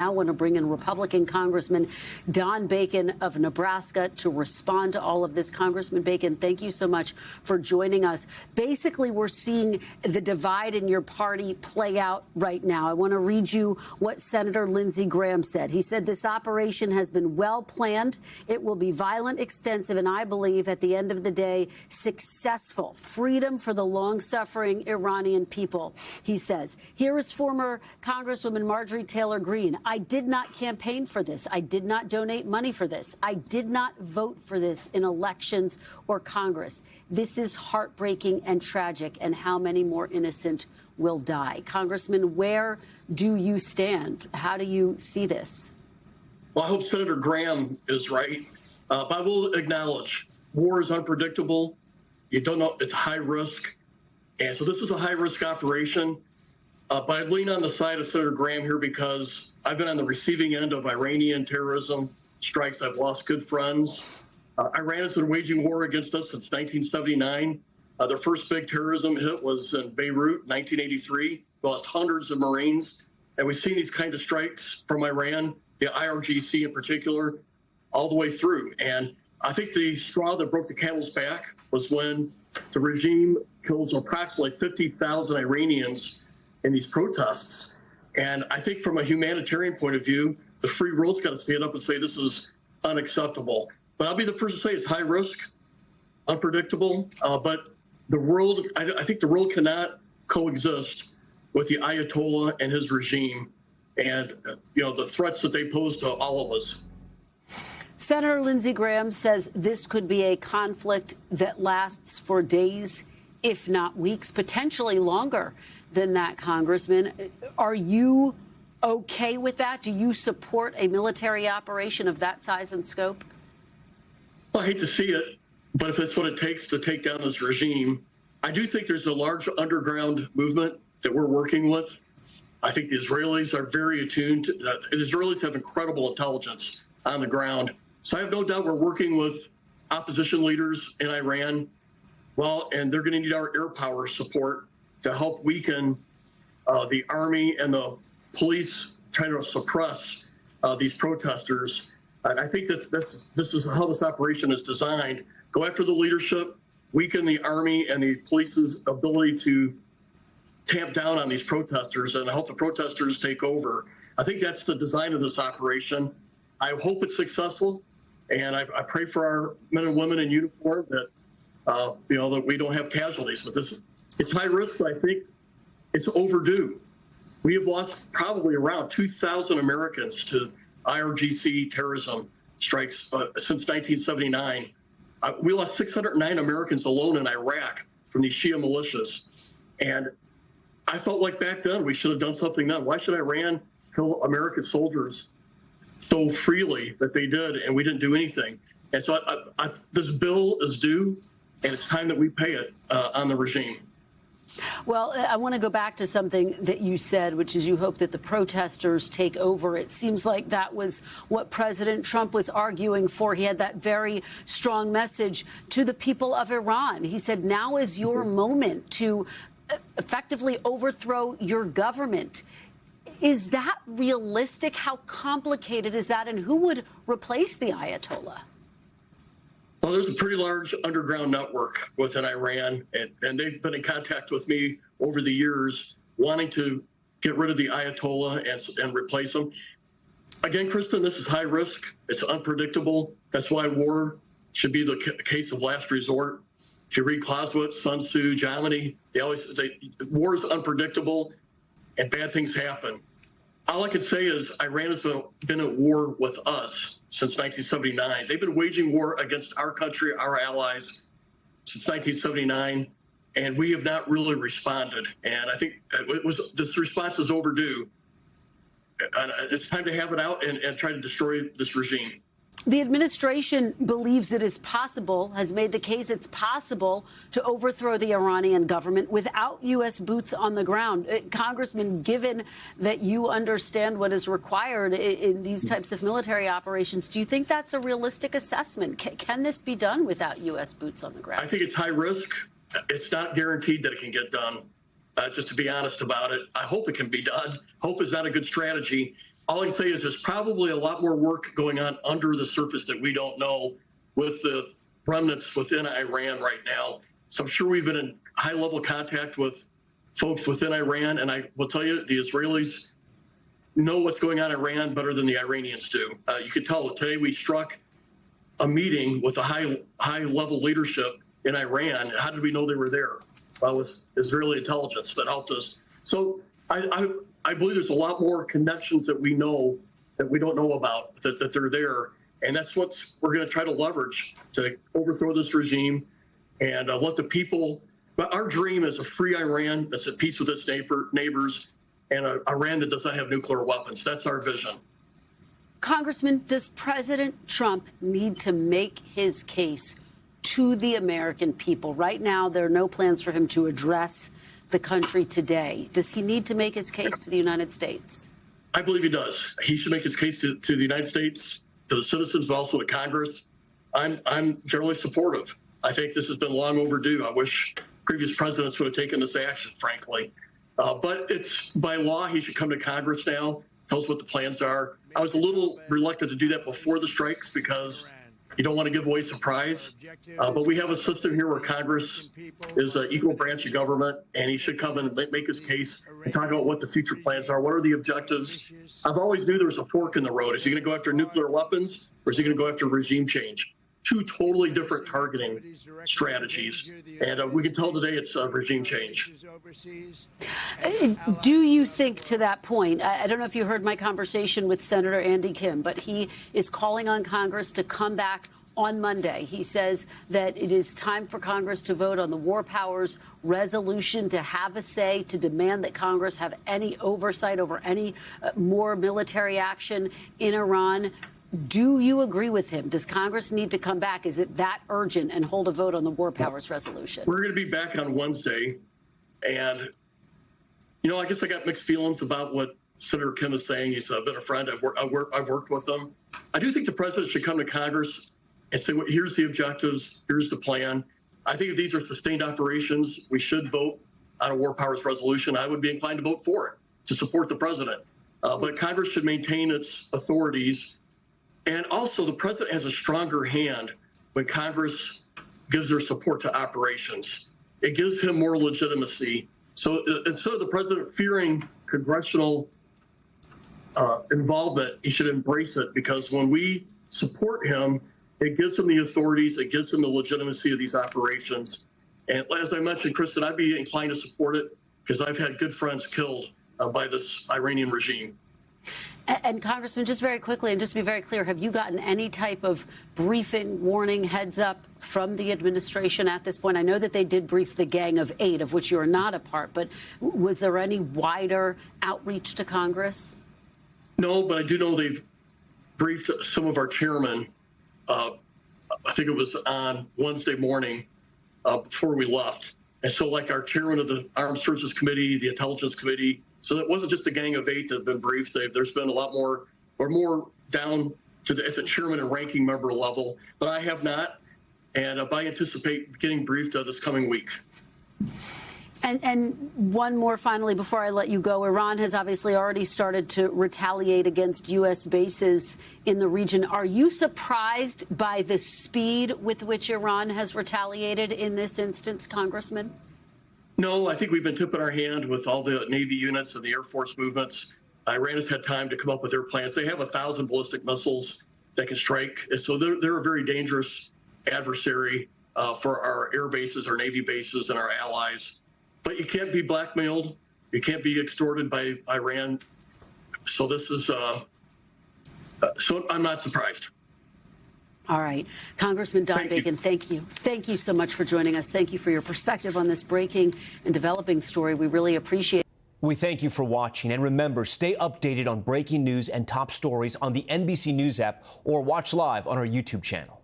I want to bring in Republican Congressman Don Bacon of Nebraska to respond to all of this. Congressman Bacon, thank you so much for joining us. Basically, we're seeing the divide in your party play out right now. I want to read you what Senator Lindsey Graham said. He said this operation has been well planned. It will be violent, extensive, and I believe at the end of the day, successful. Freedom for the long-suffering Iranian people, he says. Here is former Congresswoman Marjorie Taylor Greene. I did not campaign for this. I did not donate money for this. I did not vote for this in elections or Congress. This is heartbreaking and tragic, and how many more innocent will die? Congressman, where do you stand? How do you see this? Well, I hope Senator Graham is right. But I will acknowledge war is unpredictable. You don't know, it's high risk. And so this is a high risk operation. But I lean on the side of Senator Graham here because I've been on the receiving end of Iranian terrorism strikes. I've lost good friends. Iran has been waging war against us since 1979. Their first big terrorism hit was in Beirut, 1983. We lost hundreds of Marines. And we've seen these kind of strikes from Iran, the IRGC in particular, all the way through. And I think the straw that broke the camel's back was when the regime kills approximately 50,000 Iranians in these protests. And I think from a humanitarian point of view, the free world's got to stand up and say this is unacceptable. But I'll be the first to say it's high risk, unpredictable. But the world, I think the world cannot coexist with the ayatollah and his regime and the threats that they pose to all of us. Senator Lindsey Graham says this could be a conflict that lasts for days, if not weeks, potentially longer than that, Congressman. Are you okay with that? Do you support a military operation of that size and scope? Well, I hate to see it, but if that's what it takes to take down this regime, I do think there's a large underground movement that we're working with. I think the Israelis are very attuned. The Israelis have incredible intelligence on the ground. So I have no doubt we're working with opposition leaders in Iran. Well, and they're going to need our air power support to help weaken the army and the police trying to suppress these protesters. And I think this is how this operation is designed. Go after the leadership, weaken the army and the police's ability to tamp down on these protesters and help the protesters take over. I think that's the design of this operation. I hope it's successful, and I pray for our men and women in uniform that that we don't have casualties. But it's high risk, but I think it's overdue. We have lost probably around 2,000 Americans to IRGC terrorism strikes since 1979. We lost 609 Americans alone in Iraq from these Shia militias. And I felt like back then we should have done something then. Why should Iran kill American soldiers so freely that they did, and we didn't do anything? And so this bill is due, and it's time that we pay it on the regime. Well, I want to go back to something that you said, which is you hope that the protesters take over. It seems like that was what President Trump was arguing for. He had that very strong message to the people of Iran. He said, now is your moment to effectively overthrow your government. Is that realistic? How complicated is that? And who would replace the Ayatollah? Well, there's a pretty large underground network within Iran, and they've been in contact with me over the years, wanting to get rid of the Ayatollah and replace him. Again, Kristen, this is high risk. It's unpredictable. That's why war should be the case of last resort. If you read Clausewitz, Sun Tzu, Jomini, war is unpredictable, and bad things happen. All I can say is Iran has been at war with us since 1979. They've been waging war against our country, our allies, since 1979, and we have not really responded. And I think this response is overdue. And it's time to have it out and try to destroy this regime. The administration believes it is possible, has made the case it's possible to overthrow the Iranian government without U.S. boots on the ground. Congressman, given that you understand what is required in these types of military operations, do you think that's a realistic assessment? Can this be done without U.S. boots on the ground? I think it's high risk. It's not guaranteed that it can get done. Just to be honest about it, I hope it can be done. Hope is not a good strategy. all I can say is there's probably a lot more work going on under the surface that we don't know with the remnants within Iran right now. So I'm sure we've been in high-level contact with folks within Iran, and I will tell you, the Israelis know what's going on in Iran better than the Iranians do. You could tell that today we struck a meeting with a high-level leadership in Iran. How did we know they were there? Well, it was Israeli intelligence that helped us. So I believe there's a lot more connections that we know that we don't know about, that they're there. And that's what we're going to try to leverage to overthrow this regime and let the people. But our dream is a free Iran that's at peace with its neighbors, and an Iran that does not have nuclear weapons. That's our vision. Congressman, does President Trump need to make his case to the American people? Right now, there are no plans for him to address the country today. Does he need to make his case to the United States? I believe he does. He should make his case to the United States, to the citizens, but also to Congress. I'm generally supportive. I think this has been long overdue. I wish previous presidents would have taken this action, frankly. But it's by law, he should come to Congress now, tell us what the plans are. I was a little reluctant to do that before the strikes because you don't want to give away surprise. But we have a system here where Congress is an equal branch of government, and he should come and make his case and talk about what the future plans are. What are the objectives? I've always knew there was a fork in the road. Is he going to go after nuclear weapons, or is he going to go after regime change? Two totally different targeting strategies. And we can tell today it's regime change. Do you think, to that point, I don't know if you heard my conversation with Senator Andy Kim, but he is calling on Congress to come back on Monday. He says that it is time for Congress to vote on the War Powers resolution, to have a say, to demand that Congress have any oversight over any more military action in Iran. Do you agree with him? Does Congress need to come back? Is it that urgent and hold a vote on the War Powers resolution? We're going to be back on Wednesday. And, I guess I got mixed feelings about what Senator Kim is saying. He's been a friend. I've worked with him. I do think the president should come to Congress and say, well, here's the objectives, here's the plan. I think if these are sustained operations, we should vote on a War Powers resolution. I would be inclined to vote for it, to support the president. But Congress should maintain its authorities. And also, the president has a stronger hand when Congress gives their support to operations. It gives him more legitimacy. So instead of the president fearing congressional involvement, he should embrace it, because when we support him, it gives him the authorities, it gives him the legitimacy of these operations. And as I mentioned, Kristen, I'd be inclined to support it because I've had good friends killed by this Iranian regime. And Congressman, just very quickly, and just to be very clear, have you gotten any type of briefing, warning, heads up from the administration at this point? I know that they did brief the Gang of Eight, of which you are not a part, but was there any wider outreach to Congress? No, but I do know they've briefed some of our chairmen. I think it was on Wednesday morning before we left. And so, like, our chairman of the Armed Services Committee, the Intelligence Committee, so it wasn't just the Gang of Eight that have been briefed. There's been a lot more, or more down to the chairman and ranking member level, but I have not. And I anticipate getting briefed this coming week. And one more finally before I let you go. Iran has obviously already started to retaliate against U.S. bases in the region. Are you surprised by the speed with which Iran has retaliated in this instance, Congressman? No, I think we've been tipping our hand with all the Navy units and the Air Force movements. Iran has had time to come up with their plans. They have 1,000 ballistic missiles that can strike. So they're a very dangerous adversary for our air bases, our Navy bases, and our allies. But you can't be blackmailed. You can't be extorted by Iran. So this is, so I'm not surprised. All right. Congressman Don Bacon, thank you. Thank you so much for joining us. Thank you for your perspective on this breaking and developing story. We really appreciate it. We thank you for watching. And remember, stay updated on breaking news and top stories on the NBC News app or watch live on our YouTube channel.